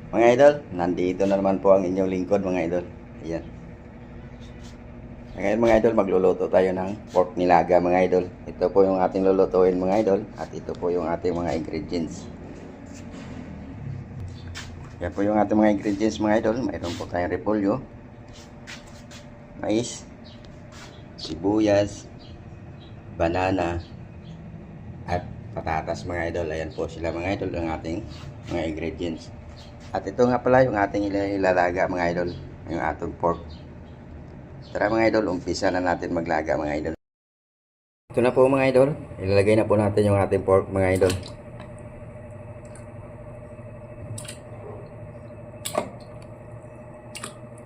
Mga idol, nandito na naman po ang inyong lingkod mga idol. Ayan. Ngayon mga idol, magluluto tayo ng pork nilaga mga idol. Ito po yung ating lulutuin mga idol. At ito po yung ating mga ingredients. Yan po yung ating mga ingredients mga idol. Mayroon po tayong repolyo, mais, sibuyas, banana, at patatas mga idol. Ayan po sila mga idol ang ating mga ingredients. At ito nga pala yung ating ilalaga mga idol, yung atong pork. Tara mga idol, umpisa na natin maglaga mga idol. Ito na po mga idol, ilalagay na po natin yung ating pork mga idol.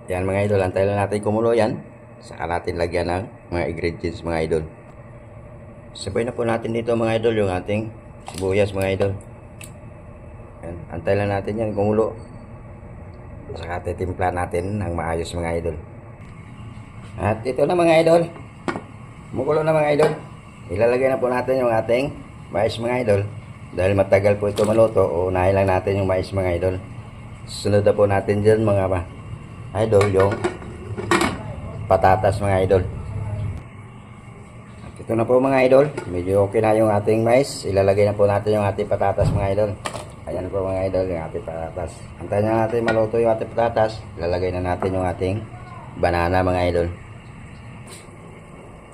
Yan mga idol, antayin lang natin kumulo yan. Saka natin lagyan ng mga ingredients mga idol. Sabay na po natin dito mga idol yung ating sibuyas mga idol. Yan, antay lang natin yan kumulo. Saka titimpla natin ng maayos mga idol. At ito na mga idol, mukulo na mga idol. Ilalagay na po natin yung ating mais mga idol. Dahil matagal po ito maluto, unahin lang natin yung mais mga idol. Sunod na po natin dyan mga idol yung patatas mga idol. At ito na po mga idol, medyo okay na yung ating mais. Ilalagay na po natin yung ating patatas mga idol. Ayan po mga idol yung ating patatas. Antayin na natin maluto yung ating patatas. Ilalagay na natin yung ating banana mga idol.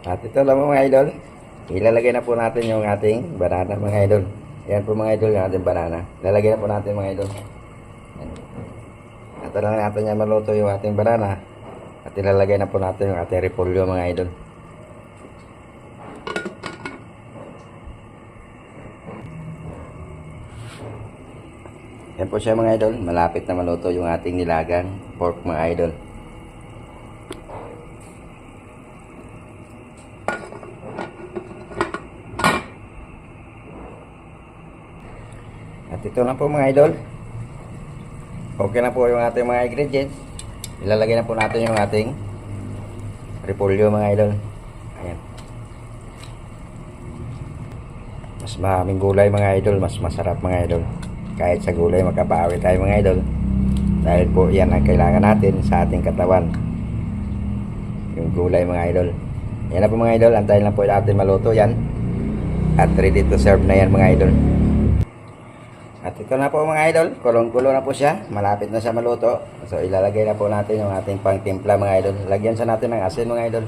At ito lang mga idol, ilalagay na po natin yung ating banana mga idol. Ayan po mga idol yung ating banana. Ilalagay na po natin mga idol. Antayin lang natin yan maluto yung ating banana. At ilalagay na po natin yung ating repolyo mga idol. Yan po siya mga idol, malapit na maluto yung ating nilagang pork mga idol. At ito na po mga idol, okay na po yung ating mga ingredients. Ilalagay na po natin yung ating repolyo mga idol. Ayan. Mas maraming gulay mga idol, mas masarap mga idol. Kahit sa gulay magkabawi tayo mga idol. Dahil po yan ang kailangan natin sa ating katawan. Yung gulay mga idol. Yan na po mga idol. Antayin lang po natin maluto yan. At ready to serve na yan mga idol. At ito na po mga idol. Kulong-kulo na po siya. Malapit na siya maluto. So ilalagay na po natin yung ating pangtimpla mga idol. Lagyan sa natin ng asin mga idol.